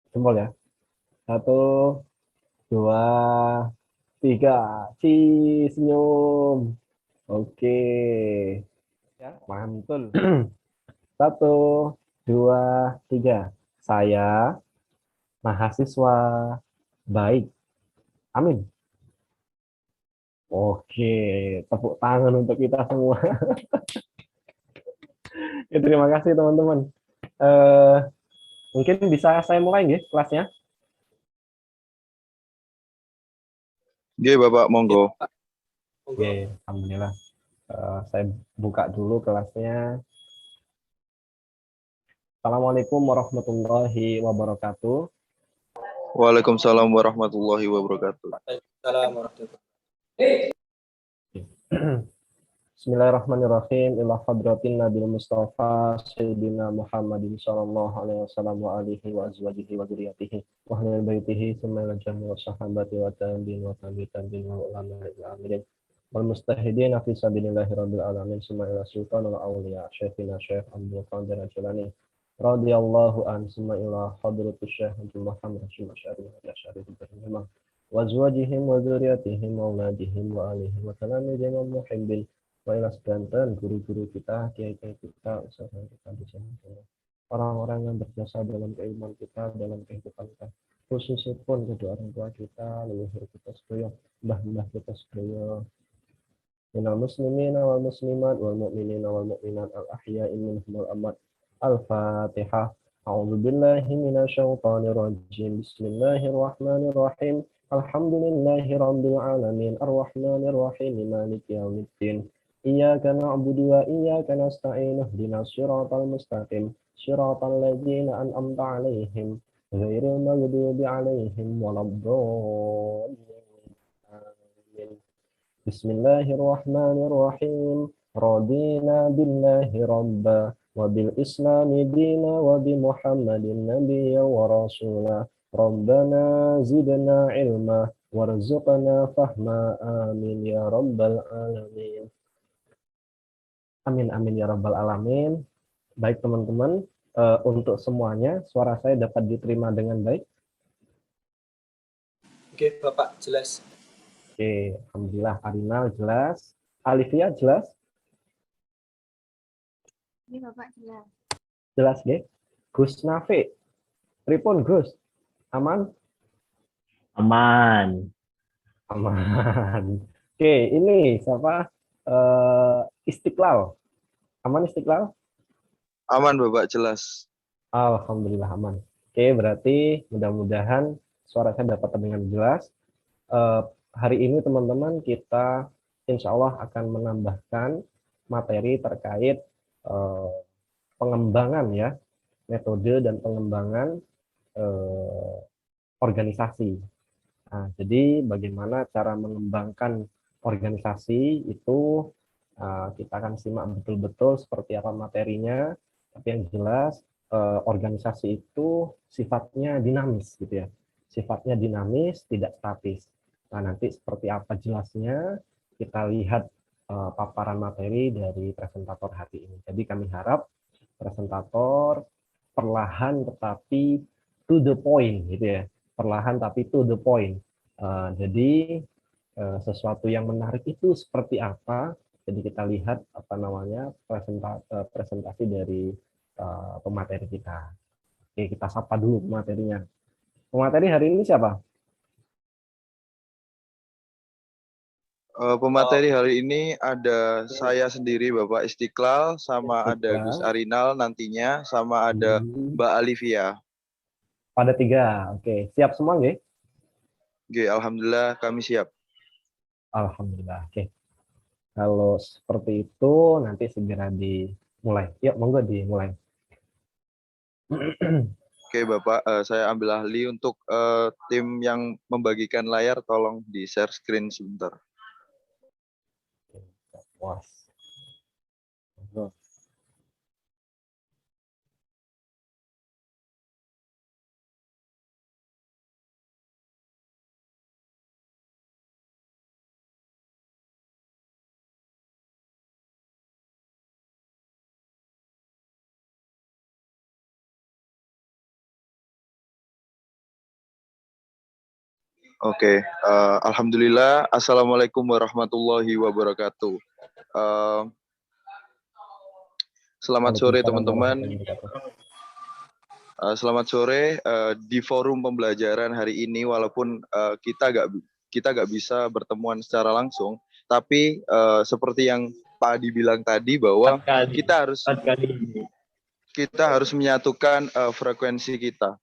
Jempol ya. Satu, dua, tiga. Senyum. Oke. Ya, mantul. Satu, dua, tiga. Saya mahasiswa baik. Amin. Oke, tepuk tangan untuk kita semua. Ya, terima kasih teman-teman. Eh, Mungkin bisa saya mulai nggih kelasnya? Oke, Bapak, monggo. Oke, alhamdulillah. Saya buka dulu kelasnya. Assalamualaikum warahmatullahi wabarakatuh. Waalaikumsalam warahmatullahi wabarakatuh. Bismillahirrahmanirrahim. Ila hadratin Nabil Mustafa Sayyidina Muhammadin sallallahu alaihi wasallam wa alihi wa azwajihi wa dzurriyyatihi wa ahli baitihi summa ila jami' wa sahabati wa tabi'in wa tabi'in wa ulama ila amirin wal mustahidin fi sabilillahi rabbil alamin summa ila sultanul awliya syekhina Syekh Abdul Qadir Al-Jilani radhiyallahu an summa ila hadratus Syekh Abdul Muhammad Syarif Syarif Ibrahim wa azwajihim wa dzurriyyatihim wa auladihim wa alihim wa talamidihim wa muhibbin Wailas Banten, guru-guru kita, kiai-kiai kita, usaha kita di sini. Orang-orang yang berjasa dalam kehidupan kita, dalam kehidupan kita. Khususnya pun kedua orang tua kita, leluhur kita sekalian, mbah-mbah kita sekalian. Minal muslimin wal muslimat wal mu'minin wal mu'minat al ahya'i minhum wal amwat. Al-Fatihah. A'udzu billahi minasyaitonir rajim. Bismillahirrahmanirrahim. Alhamdulillahi rabbil alamin. Arrahmanir rahim. Maliki yaumiddin. Iyyaka na'budu wa iyyaka nasta'in. Ihdinas siratal mustaqim. Siratal ladzina an'amta 'alaihim ghairil maghdubi 'alaihim waladdallin. Bismillahirrahmanirrahim. Radina billahi rabba wa bil islami dina wa bi Muhammadin nabiyya wa rasula. Rabbana zidna ilma warzuqna fahma. Amin ya rabbal alamin. Amin amin ya rabbal alamin. Baik teman-teman, untuk semuanya suara saya dapat diterima dengan baik. Oke, Bapak, jelas. Oke, alhamdulillah. Arinal jelas. Alifia jelas? Ini Bapak jelas. Jelas deh. Gus Nafi. Pripun Gus? Aman? Aman. Aman. Oke, ini siapa? Istiqlal. Aman Istiqlal? Aman, Bapak, jelas. Alhamdulillah aman. Oke, berarti mudah-mudahan suara saya dapat terdengar jelas. Eh, Hari ini teman-teman kita insya Allah akan menambahkan materi terkait eh, pengembangan ya, metode dan pengembangan eh, organisasi. Nah, jadi bagaimana cara mengembangkan organisasi itu kita akan simak betul-betul seperti apa materinya. Tapi yang jelas organisasi itu sifatnya dinamis gitu ya. Sifatnya dinamis, tidak statis. Nah, nanti seperti apa jelasnya kita lihat paparan materi dari presentator hari ini. Jadi kami harap presentator perlahan tetapi to the point gitu ya, perlahan tapi to the point. Jadi sesuatu yang menarik itu seperti apa? Jadi kita lihat apa namanya presentasi dari pemateri kita. Oke, kita sapa dulu pematerinya. Pemateri hari ini siapa? Pemateri hari ini ada saya sendiri, Bapak Istiqlal, sama ada Gus Istiqlal. Arinal nantinya, sama ada Mbak Alivia. Pada tiga. Oke, siap semua nggih? Oke, alhamdulillah kami siap. Alhamdulillah. Oke. Kalau seperti itu nanti segera dimulai. Yuk, monggo dimulai. Oke, Bapak, saya ambil ahli untuk tim yang membagikan layar, tolong di-share screen sebentar. Puas. Monggo. Oke, alhamdulillah. Assalamualaikum warahmatullahi wabarakatuh. Eh, Selamat sore Waalaikumsalam teman-teman. warahmatullahi wabarakatuh. Selamat sore di forum pembelajaran hari ini. Walaupun kita gak bisa bertemuan secara langsung, tapi seperti yang Pak Adi bilang tadi bahwa kita harus menyatukan frekuensi kita.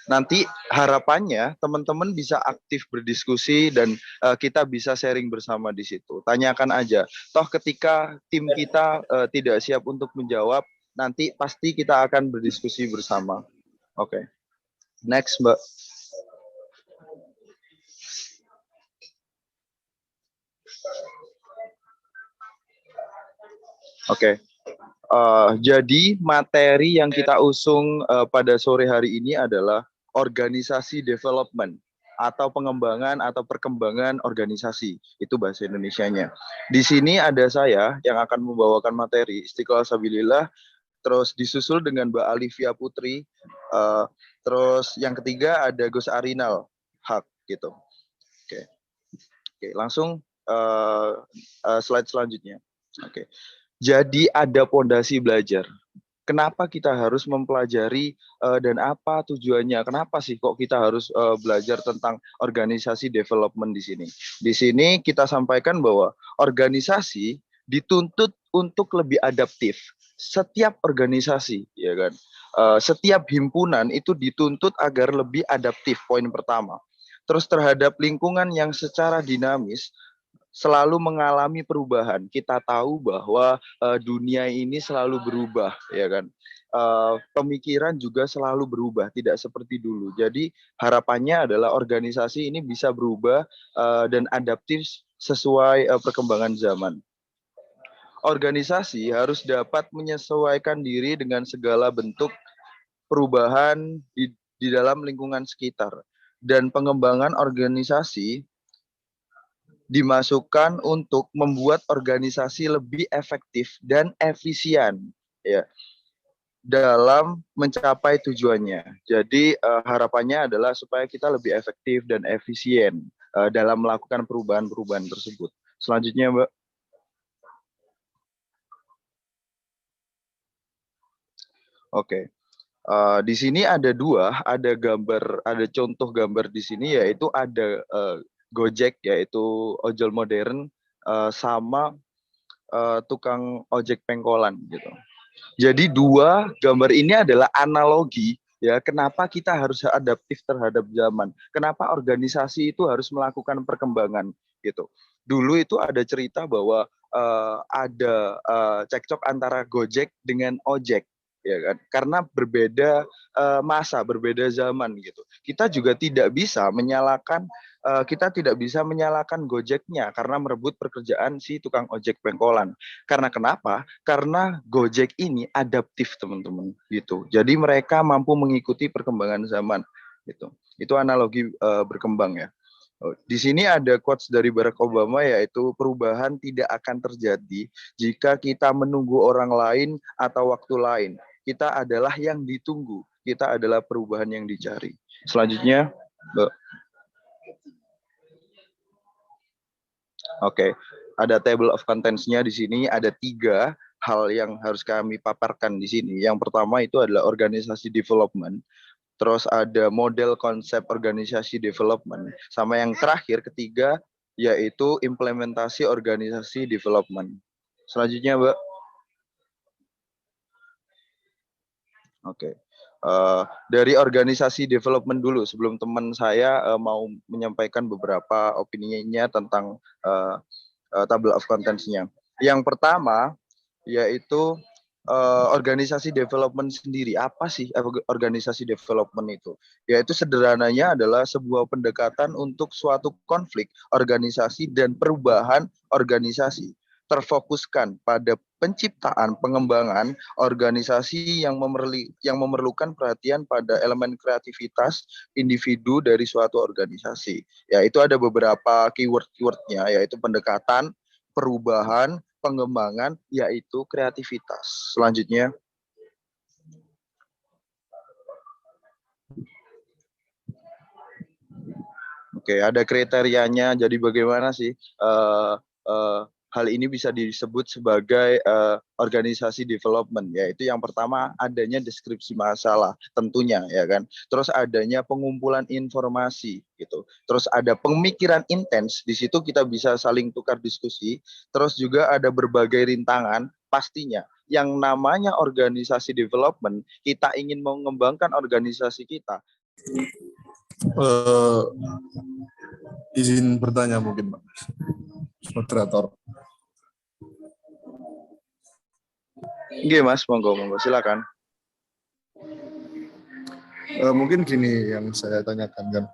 Nanti harapannya teman-teman bisa aktif berdiskusi dan kita bisa sharing bersama di situ. Tanyakan aja. Toh ketika tim kita tidak siap untuk menjawab, nanti pasti kita akan berdiskusi bersama. Oke. Next, Mbak. Oke. Jadi materi yang kita usung pada sore hari ini adalah organisasi development atau pengembangan atau perkembangan organisasi. Itu bahasa Indonesianya. Di sini ada saya yang akan membawakan materi Istiqlal Sabilillah, terus disusul dengan Mbak Alivia Putri, terus yang ketiga ada Gus Arinal Haq gitu. Oke, langsung slide selanjutnya. Oke. Jadi ada pondasi belajar. Kenapa kita harus mempelajari dan apa tujuannya? Kenapa sih kok kita harus belajar tentang organisasi development di sini? Di sini kita sampaikan bahwa organisasi dituntut untuk lebih adaptif. Setiap organisasi, ya kan, setiap himpunan itu dituntut agar lebih adaptif. Poin pertama. Terus terhadap lingkungan yang secara dinamis selalu mengalami perubahan. Kita tahu bahwa dunia ini selalu berubah, ya kan. Pemikiran juga selalu berubah, tidak seperti dulu. Jadi harapannya adalah organisasi ini bisa berubah dan adaptif sesuai perkembangan zaman. Organisasi harus dapat menyesuaikan diri dengan segala bentuk perubahan di dalam lingkungan sekitar. Dan pengembangan organisasi dimasukkan untuk membuat organisasi lebih efektif dan efisien, ya, dalam mencapai tujuannya. Jadi harapannya adalah supaya kita lebih efektif dan efisien dalam melakukan perubahan-perubahan tersebut. Selanjutnya, Mbak. Oke. Di sini ada ada contoh gambar di sini, yaitu ada Gojek, yaitu ojol modern, sama tukang ojek pengkolan gitu. Jadi dua gambar ini adalah analogi, ya, kenapa kita harus adaptif terhadap zaman. Kenapa organisasi itu harus melakukan perkembangan gitu. Dulu itu ada cerita bahwa ada cekcok antara Gojek dengan ojek, ya kan, karena berbeda masa, berbeda zaman gitu. Kita tidak bisa menyalahkan Gojeknya karena merebut pekerjaan si tukang ojek pengkolan. Karena kenapa? Karena Gojek ini adaptif, teman-teman, gitu. Jadi mereka mampu mengikuti perkembangan zaman gitu. Itu analogi berkembang, ya. Di sini ada quotes dari Barack Obama, yaitu perubahan tidak akan terjadi jika kita menunggu orang lain atau waktu lain. Kita adalah yang ditunggu. Kita adalah perubahan yang dicari. Selanjutnya, Mbak. Oke, ada table of contents-nya di sini. Ada 3 hal yang harus kami paparkan di sini. Yang pertama itu adalah organisasi development. Terus ada model konsep organisasi development. Sama yang terakhir, ketiga, yaitu implementasi organisasi development. Selanjutnya, Mbak. Oke. Dari organisasi development dulu, sebelum teman saya mau menyampaikan beberapa opininya tentang table of contents-nya. Yang pertama, yaitu organisasi development sendiri. Apa sih organisasi development itu? Yaitu sederhananya adalah sebuah pendekatan untuk suatu konflik organisasi dan perubahan organisasi. Terfokuskan pada penciptaan pengembangan organisasi yang memerlukan perhatian pada elemen kreativitas individu dari suatu organisasi. Ya, itu ada beberapa keyword-keywordnya, yaitu pendekatan, perubahan, pengembangan, yaitu kreativitas. Selanjutnya. Oke, ada kriterianya. Jadi bagaimana sih hal ini bisa disebut sebagai organisasi development? Yaitu yang pertama adanya deskripsi masalah, tentunya ya kan. Terus adanya pengumpulan informasi gitu. Terus ada pemikiran intens. Di situ kita bisa saling tukar diskusi. Terus juga ada berbagai rintangan. Pastinya yang namanya organisasi development, kita ingin mengembangkan organisasi kita. Izin bertanya mungkin, Pak moderator. Oke, Mas, monggo silakan. Mungkin gini yang saya tanyakan kan,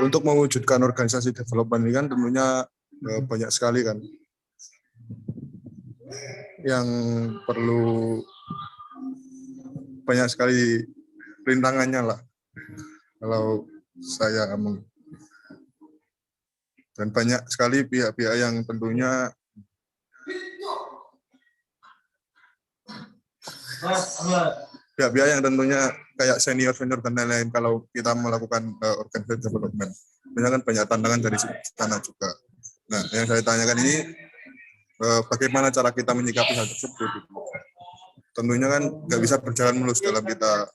untuk mewujudkan organisasi development ini kan tentunya banyak sekali kan yang perlu, banyak sekali rintangannya lah kalau saya ngomong. Dan banyak sekali pihak-pihak yang tentunya kayak senior dan lain-lain kalau kita melakukan organisasi development. Tentunya kan banyak tantangan dari sana juga. Nah, yang saya tanyakan ini bagaimana cara kita menyikapi hal tersebut. Tentunya kan nggak bisa berjalan mulus dalam kita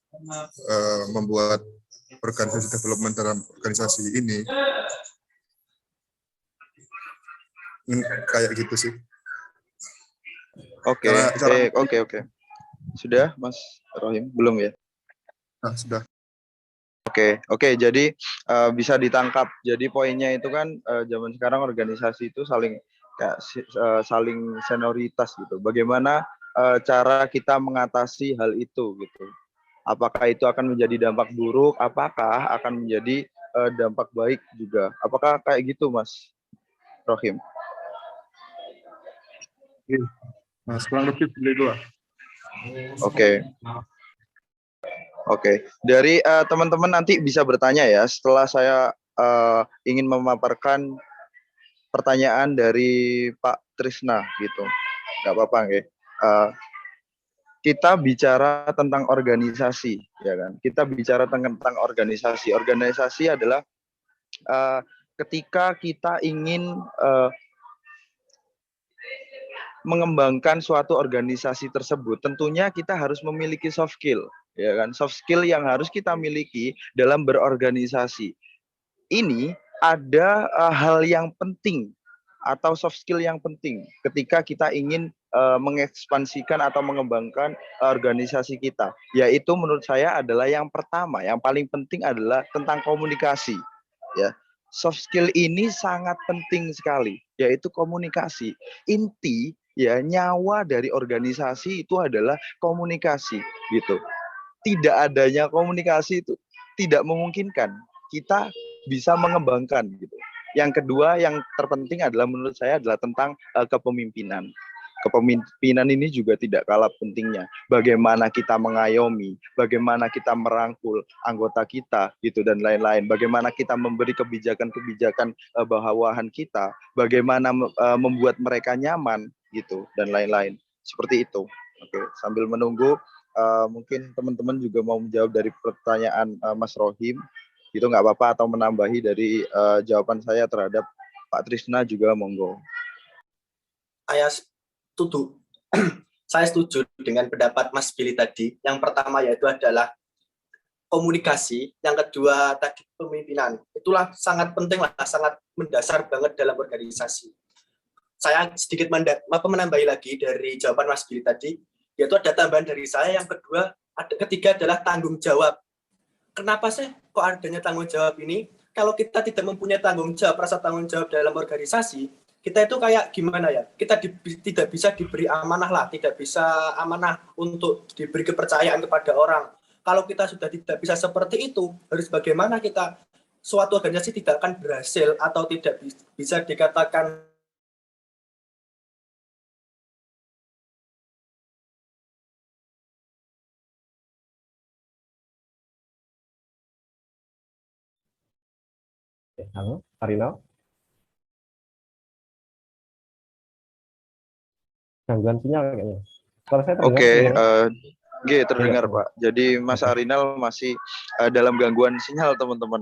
membuat organisasi development dalam organisasi ini. Kayak gitu sih. Oke. Sudah, Mas Rohim? Belum ya? Nah, sudah. Oke. Jadi bisa ditangkap. Jadi poinnya itu kan zaman sekarang organisasi itu saling senioritas gitu. Bagaimana cara kita mengatasi hal itu gitu? Apakah itu akan menjadi dampak buruk? Apakah akan menjadi dampak baik juga? Apakah kayak gitu, Mas Rohim? Mas, kurang lebih begitu lah. Oke. Dari teman-teman nanti bisa bertanya ya setelah saya ingin memaparkan pertanyaan dari Pak Trisna gitu. Nggak apa-apa nggih. Kita bicara tentang organisasi ya kan. Kita bicara tentang organisasi. Organisasi adalah ketika kita ingin mengembangkan suatu organisasi tersebut, tentunya kita harus memiliki soft skill, ya kan? Soft skill yang harus kita miliki dalam berorganisasi. Ini ada hal yang penting atau soft skill yang penting ketika kita ingin mengekspansikan atau mengembangkan organisasi kita. Yaitu menurut saya adalah yang pertama, yang paling penting adalah tentang komunikasi, ya. Soft skill ini sangat penting sekali, yaitu komunikasi. Inti ya nyawa dari organisasi itu adalah komunikasi gitu. Tidak adanya komunikasi itu tidak memungkinkan kita bisa mengembangkan gitu. Yang kedua yang terpenting adalah menurut saya adalah tentang kepemimpinan. Kepemimpinan ini juga tidak kalah pentingnya. Bagaimana kita mengayomi, bagaimana kita merangkul anggota kita gitu dan lain-lain. Bagaimana kita memberi kebijakan-kebijakan bawahan kita, bagaimana membuat mereka nyaman gitu dan lain-lain. Seperti itu. Oke, sambil menunggu mungkin teman-teman juga mau menjawab dari pertanyaan Mas Rohim, itu nggak apa-apa, atau menambahi dari jawaban saya terhadap Pak Trisna juga monggo. Saya setuju dengan pendapat Mas Billy tadi. Yang pertama yaitu adalah komunikasi, yang kedua tadi pemimpinan. Itulah sangat penting lah, sangat mendasar banget dalam organisasi. Saya sedikit menambahi lagi dari jawaban Mas Billy tadi, yaitu ada tambahan dari saya. Yang kedua, ketiga adalah tanggung jawab. Kenapa sih kok adanya tanggung jawab ini? Kalau kita tidak mempunyai tanggung jawab, rasa tanggung jawab dalam organisasi, kita itu kayak gimana ya? Kita tidak bisa diberi amanah lah, tidak bisa amanah untuk diberi kepercayaan kepada orang. Kalau kita sudah tidak bisa seperti itu, harus bagaimana kita suatu organisasi tidak akan berhasil atau tidak bisa dikatakan Halo, Arinal? Gangguan sinyal kayaknya. Suara saya terdengar? Terdengar Pak. Jadi Mas Arinal masih dalam gangguan sinyal teman-teman.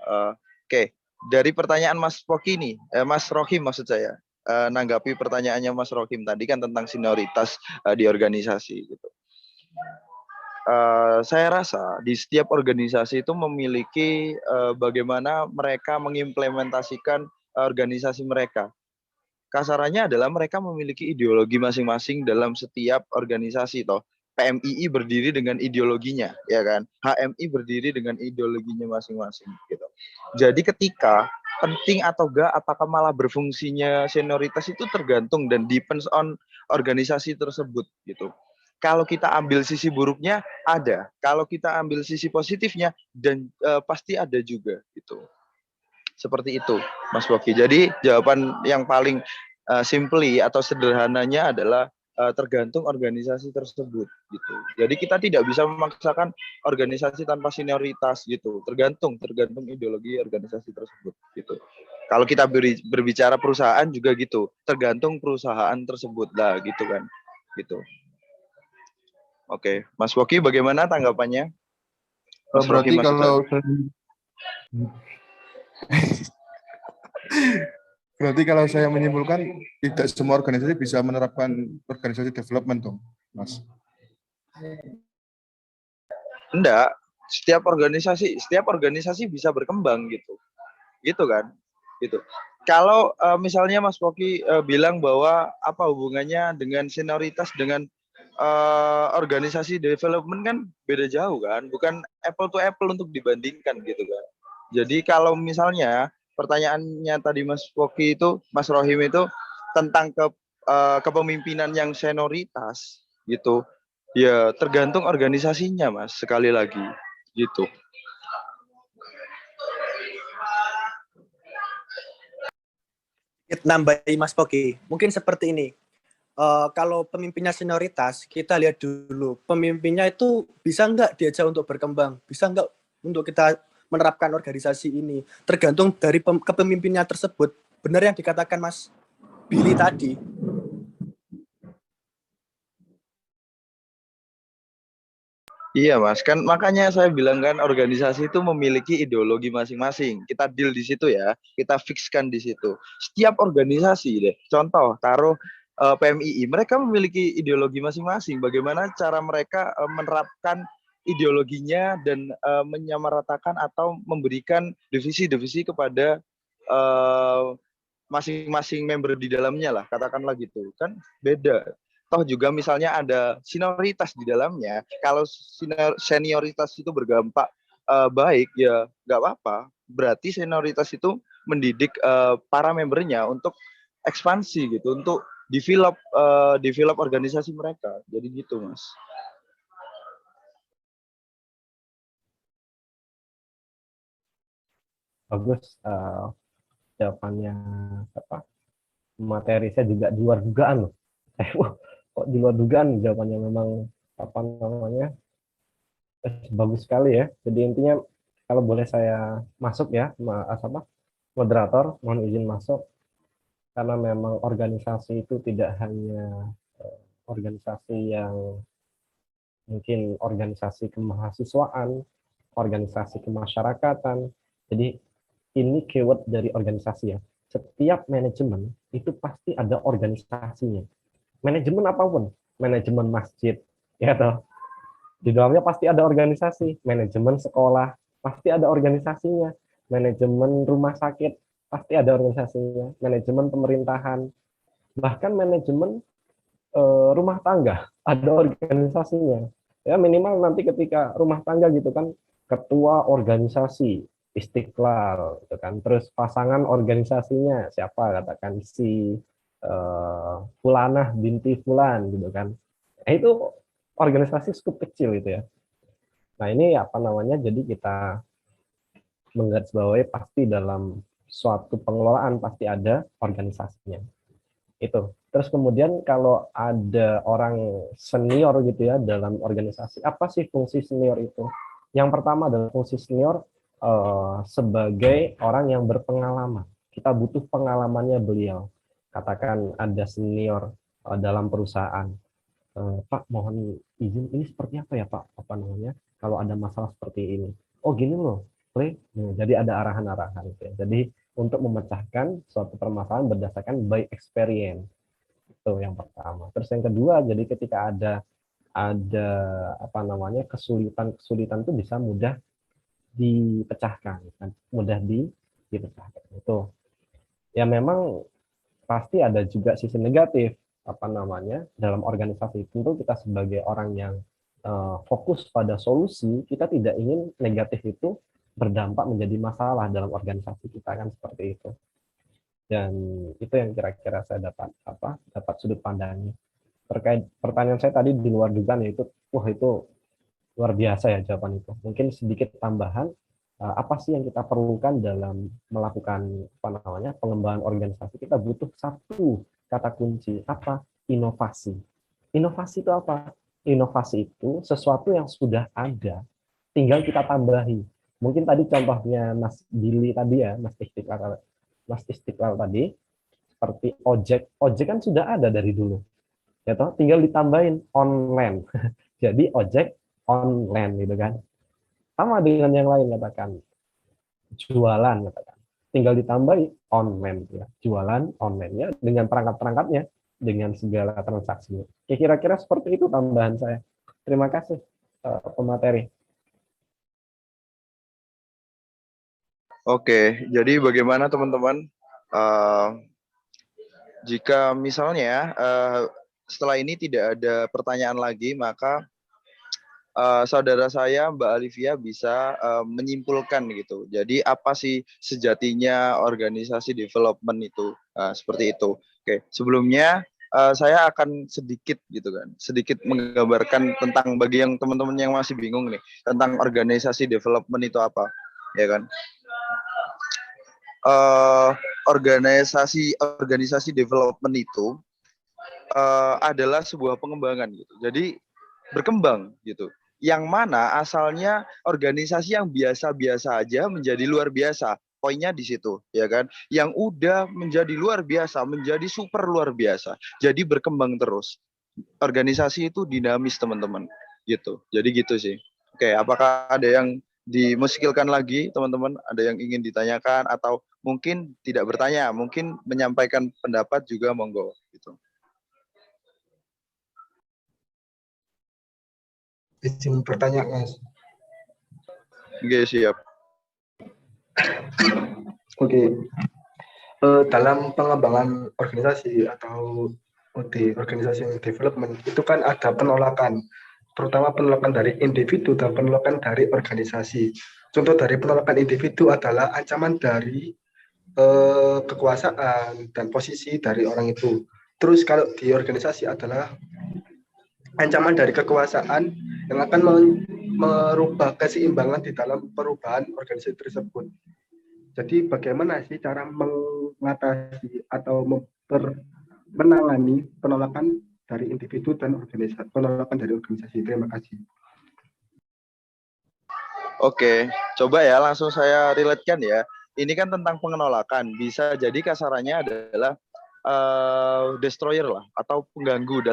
Oke, dari pertanyaan Mas Poki nih, Mas Rohim maksud saya, nanggapi pertanyaannya Mas Rohim tadi kan tentang senioritas di organisasi gitu. Saya rasa di setiap organisasi itu memiliki bagaimana mereka mengimplementasikan organisasi mereka. Kasarannya adalah mereka memiliki ideologi masing-masing dalam setiap organisasi toh. PMII berdiri dengan ideologinya, ya kan? HMI berdiri dengan ideologinya masing-masing gitu. Jadi ketika penting atau enggak apakah malah berfungsinya senioritas itu tergantung dan depends on organisasi tersebut gitu. Kalau kita ambil sisi buruknya ada, kalau kita ambil sisi positifnya dan pasti ada juga gitu. Seperti itu, Mas Boki. Jadi jawaban yang paling simply atau sederhananya adalah tergantung organisasi tersebut gitu. Jadi kita tidak bisa memaksakan organisasi tanpa senioritas gitu. Tergantung ideologi organisasi tersebut gitu. Kalau kita berbicara perusahaan juga gitu, tergantung perusahaan tersebut lah gitu kan. Gitu. Oke, Mas Woki bagaimana tanggapannya? Mas Berarti Rohim kalau berarti kalau saya menyimpulkan tidak semua organisasi bisa menerapkan organisasi development dong, Mas. Enggak, setiap organisasi bisa berkembang gitu. Gitu kan? Gitu. Kalau misalnya Mas Poki bilang bahwa apa hubungannya dengan senioritas dengan organisasi development kan beda jauh kan, bukan apple to apple untuk dibandingkan gitu kan. Jadi kalau misalnya pertanyaannya tadi Mas Poki itu, Mas Rohim itu tentang kepemimpinan yang senioritas gitu, ya tergantung organisasinya Mas, sekali lagi gitu. Nambahi Mas Poki, mungkin seperti ini. Kalau pemimpinnya senioritas, kita lihat dulu pemimpinnya itu bisa nggak diajak untuk berkembang, bisa nggak untuk kita menerapkan organisasi ini. Tergantung dari kepemimpinnya tersebut. Benar yang dikatakan Mas Billy tadi. Iya Mas, kan makanya saya bilang kan organisasi itu memiliki ideologi masing-masing. Kita deal di situ ya, kita fixkan di situ. Setiap organisasi deh, contoh taruh PMII, mereka memiliki ideologi masing-masing. Bagaimana cara mereka menerapkan ideologinya dan menyamaratakan atau memberikan divisi-divisi kepada masing-masing member di dalamnya lah, katakanlah gitu. Kan beda. Toh juga misalnya ada senioritas di dalamnya, kalau senioritas itu berdampak baik ya nggak apa-apa, berarti senioritas itu mendidik para membernya untuk ekspansi gitu, untuk develop organisasi mereka, jadi gitu Mas. Bagus jawabannya apa? Materi saya juga di luar dugaan loh. Kok di luar dugaan jawabannya, memang apa namanya bagus sekali ya. Jadi intinya kalau boleh saya masuk ya, apa moderator, mohon izin masuk, karena memang organisasi itu tidak hanya organisasi yang mungkin organisasi kemahasiswaan, organisasi kemasyarakatan. Jadi ini keyword dari organisasi ya. Setiap manajemen itu pasti ada organisasinya. Manajemen apapun, manajemen masjid, ya toh. Di dalamnya pasti ada organisasi. Manajemen sekolah pasti ada organisasinya. Manajemen rumah sakit pasti ada organisasinya. Manajemen pemerintahan, bahkan manajemen rumah tangga ada organisasinya. Ya minimal nanti ketika rumah tangga gitu kan, ketua organisasi Istiqlal gitu kan, terus pasangan organisasinya siapa, katakan si Fulanah binti Fulan gitu kan. Itu organisasi skup kecil itu ya. Nah ini apa namanya, jadi kita menggarisbawahi pasti dalam suatu pengelolaan pasti ada organisasinya. Itu. Terus kemudian kalau ada orang senior gitu ya dalam organisasi, apa sih fungsi senior itu? Yang pertama adalah fungsi senior sebagai orang yang berpengalaman. Kita butuh pengalamannya beliau. Katakan ada senior dalam perusahaan. Pak, mohon izin, ini seperti apa ya Pak? Apa namanya? Kalau ada masalah seperti ini. Oh gini loh, Jadi ada arahan-arahan gitu ya. Jadi untuk memecahkan suatu permasalahan berdasarkan by experience. Itu yang pertama. Terus yang kedua, jadi ketika ada apa namanya kesulitan itu bisa mudah dipecahkan, kan? Mudah dipecahkan. Itu. Ya memang pasti ada juga sisi negatif apa namanya dalam organisasi. Tentu kita sebagai orang yang fokus pada solusi, kita tidak ingin negatif itu berdampak menjadi masalah dalam organisasi kita, kan seperti itu. Dan itu yang kira-kira saya dapat sudut pandangnya. Terkait pertanyaan saya tadi di luar dugaan, yaitu itu luar biasa ya jawaban itu. Mungkin sedikit tambahan, apa sih yang kita perlukan dalam melakukan pengembangan organisasi? Kita butuh satu kata kunci, apa? Inovasi. Inovasi itu apa? Inovasi itu sesuatu yang sudah ada, tinggal kita tambahi. Mungkin tadi contohnya Mas Billy tadi ya, Mas Istiqlal tadi, seperti ojek kan sudah ada dari dulu, ya toh, tinggal ditambahin online. Jadi ojek online gitu kan. Sama dengan yang lain, katakan jualan, katakan tinggal ditambahi online ya, jualan online ya, dengan perangkat-perangkatnya, dengan segala transaksinya. Kira-kira seperti itu tambahan saya. Terima kasih pemateri. Oke, jadi bagaimana teman-teman? Jika misalnya setelah ini tidak ada pertanyaan lagi, maka saudara saya Mbak Alivia bisa menyimpulkan gitu. Jadi apa sih sejatinya organisasi development itu? Seperti itu. Oke, sebelumnya saya akan sedikit gitu kan, sedikit menggambarkan tentang bagi yang teman-teman yang masih bingung nih tentang organisasi development itu apa, ya kan? Organisasi development itu adalah sebuah pengembangan gitu. Jadi berkembang gitu. Yang mana asalnya organisasi yang biasa-biasa aja menjadi luar biasa. Poinnya di situ, ya kan? Yang udah menjadi luar biasa, menjadi super luar biasa. Jadi berkembang terus. Organisasi itu dinamis, teman-teman. Gitu. Jadi gitu sih. Oke, apakah ada yang dimuskilkan lagi, teman-teman? Ada yang ingin ditanyakan atau mungkin tidak bertanya, mungkin menyampaikan pendapat juga monggo gitu. Izin bertanya, Mas. Oke, siap. Oke. Dalam pengembangan organisasi atau di organisasi development itu kan ada penolakan, terutama penolakan dari individu dan penolakan dari organisasi. Contoh dari penolakan individu adalah ancaman dari kekuasaan dan posisi dari orang itu. Terus kalau di organisasi adalah ancaman dari kekuasaan yang akan merubah keseimbangan di dalam perubahan organisasi tersebut. Jadi bagaimana sih cara mengatasi atau menangani penolakan dari individu dan organisasi, penolakan dari organisasi? Terima kasih. Oke, coba ya langsung saya relate-kan ya. Ini kan tentang penolakan. Bisa jadi kasarannya adalah destroyer lah atau pengganggu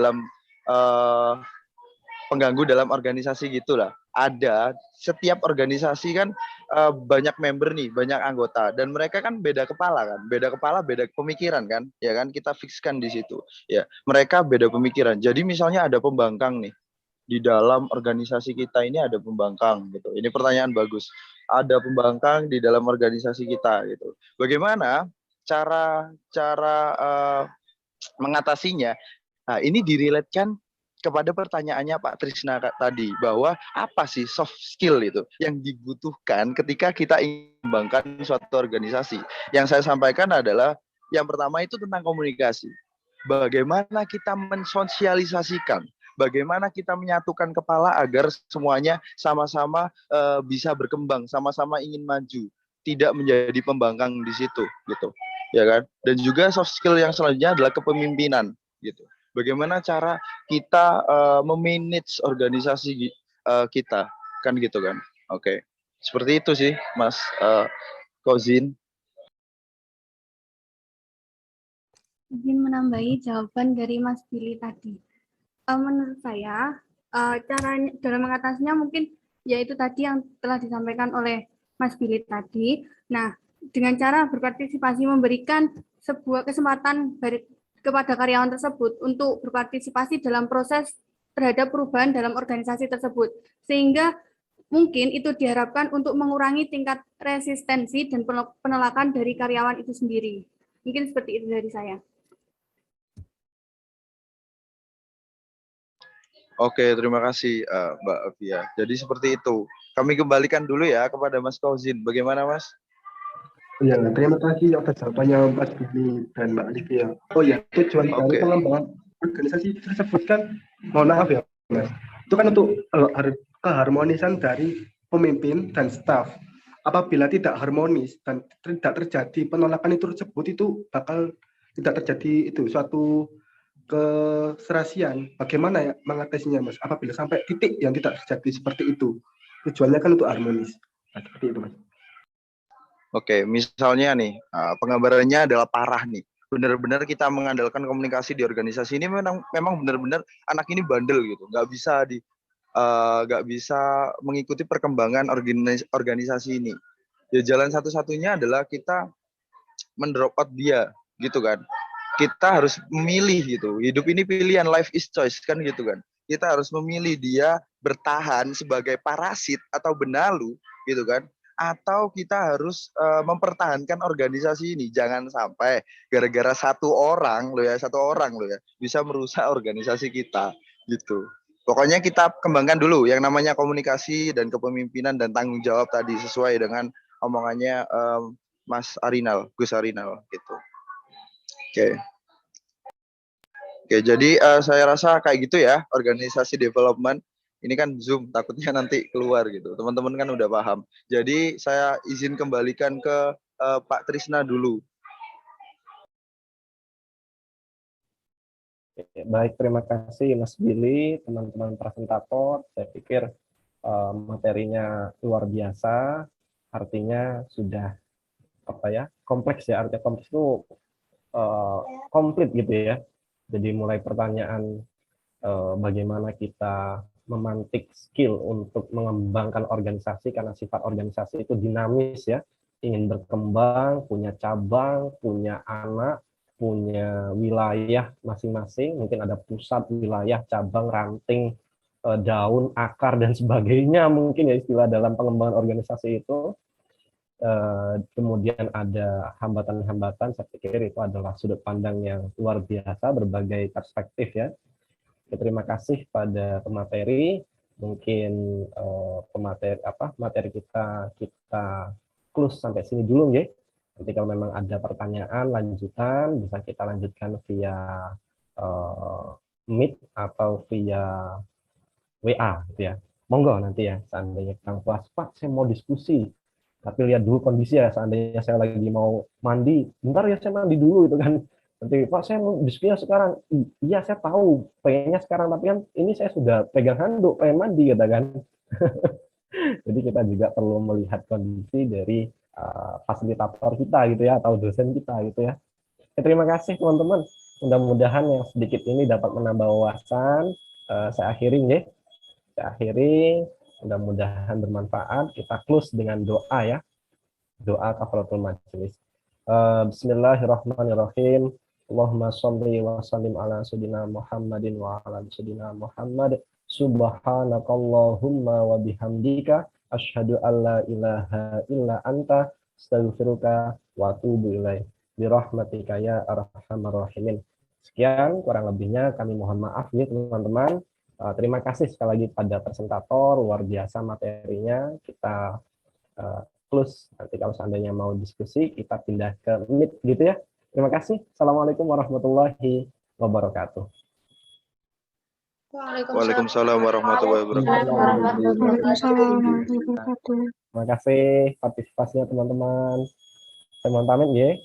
dalam organisasi gitulah. Ada setiap organisasi kan banyak member nih, banyak anggota dan mereka kan beda kepala, beda pemikiran kan, ya kan kita fixkan di situ. Ya, mereka beda pemikiran. Jadi misalnya ada pembangkang nih di dalam organisasi kita ini ada pembangkang gitu. Ini pertanyaan bagus. Ada pembangkang di dalam organisasi kita gitu. Bagaimana cara mengatasinya? Nah, ini diriletkan kepada pertanyaannya Pak Trisna tadi bahwa apa sih soft skill itu yang dibutuhkan ketika kita ingin mengembangkan suatu organisasi. Yang saya sampaikan adalah yang pertama itu tentang komunikasi. Bagaimana kita mensosialisasikan, bagaimana kita menyatukan kepala agar semuanya sama-sama bisa berkembang, sama-sama ingin maju, tidak menjadi pembangkang di situ, gitu, ya kan? Dan juga soft skill yang selanjutnya adalah kepemimpinan, gitu. Bagaimana cara kita memanage organisasi kita, kan gitu kan? Oke, seperti itu sih, Mas Kozin. Izin menambahi jawaban dari Mas Billy tadi. Menurut saya, cara dalam mengatasinya mungkin yaitu tadi yang telah disampaikan oleh Mas Billy tadi. Nah, dengan cara berpartisipasi memberikan sebuah kesempatan kepada karyawan tersebut untuk berpartisipasi dalam proses terhadap perubahan dalam organisasi tersebut. Sehingga mungkin itu diharapkan untuk mengurangi tingkat resistensi dan penolakan dari karyawan itu sendiri. Mungkin seperti itu dari saya. Oke, terima kasih Mbak Afia. Jadi seperti itu. Kami kembalikan dulu ya kepada Mas Fauzin. Bagaimana Mas? Ya, terima kasih atas jawabannya Mas Billy dan Mbak Olivia. Oh ya, tujuan dari pengembangan organisasi tersebut kan, mohon maaf ya Mas, itu kan untuk keharmonisan dari pemimpin dan staf. Apabila tidak harmonis dan tidak terjadi penolakan itu tersebut, itu bakal tidak terjadi itu suatu keserasian. Bagaimana ya mengatasinya Mas? Apabila sampai titik yang tidak terjadi seperti itu, tujuannya kan untuk harmonis. Nah, seperti itu Mas. Oke, misalnya nih, penggambarannya adalah parah nih. Benar-benar kita mengandalkan komunikasi di organisasi ini memang benar-benar anak ini bandel gitu, nggak bisa mengikuti perkembangan organisasi ini. Ya jalan satu-satunya adalah kita mendrop out dia, gitu kan. Kita harus memilih gitu. Hidup ini pilihan, life is choice kan gitu kan. Kita harus memilih dia bertahan sebagai parasit atau benalu, gitu kan. Atau kita harus mempertahankan organisasi ini. Jangan sampai gara-gara satu orang loh ya bisa merusak organisasi kita gitu. Pokoknya kita kembangkan dulu yang namanya komunikasi dan kepemimpinan dan tanggung jawab tadi sesuai dengan omongannya Mas Arinal, Gus Arinal gitu. Oke. Oke, jadi saya rasa kayak gitu ya organisasi development. Ini kan Zoom, takutnya nanti keluar gitu. Teman-teman kan udah paham. Jadi saya izin kembalikan ke Pak Trisna dulu. Baik, terima kasih Mas Billy, teman-teman presentator. Saya pikir materinya luar biasa, artinya sudah kompleks ya. Artinya kompleks itu komplit gitu ya. Jadi mulai pertanyaan bagaimana kita memantik skill untuk mengembangkan organisasi, karena sifat organisasi itu dinamis ya, ingin berkembang, punya cabang, punya anak, punya wilayah masing-masing, mungkin ada pusat, wilayah, cabang, ranting, daun, akar, dan sebagainya mungkin ya istilah dalam pengembangan organisasi itu. Kemudian ada hambatan-hambatan, saya pikir itu adalah sudut pandang yang luar biasa, berbagai perspektif ya. Terima kasih pada pemateri. Mungkin materi kita close sampai sini dulu ya. Nanti kalau memang ada pertanyaan lanjutan bisa kita lanjutkan via Meet atau via WA gitu ya. Monggo nanti ya, seandainya Kang Puas, Pak saya mau diskusi, tapi lihat dulu kondisi ya, seandainya saya lagi mau mandi, bentar ya saya mandi dulu itu kan. Nanti Pak saya mau diskusinya sekarang, iya saya tahu pengennya sekarang, tapi kan ini saya sudah pegang handuk pengen mandi gitu kan. Jadi kita juga perlu melihat kondisi dari fasilitator kita gitu ya, atau dosen kita gitu ya. Terima kasih teman-teman, mudah-mudahan yang sedikit ini dapat menambah wawasan. Saya akhiri ya, mudah-mudahan bermanfaat. Kita close dengan doa ya, doa kafaratul majelis. Bismillahirrahmanirrahim. Allahumma sholli wa sallim ala sayyidina Muhammadin wa ala sayyidina Muhammad. Subhanakallahumma wa bihamdika asyhadu an la ilaha illa anta astaghfiruka wa atubu ilaik. Birahmatika ya arhamar rahimin. Sekian kurang lebihnya kami mohon maaf ya teman-teman. Terima kasih sekali lagi pada presentator, luar biasa materinya. Kita close, nanti kalau seandainya mau diskusi kita pindah ke Meet gitu ya. Terima kasih. Assalamualaikum warahmatullahi wabarakatuh. Waalaikumsalam warahmatullahi wabarakatuh. Terima kasih partisipasinya teman-teman. Saya mohon pamit ya.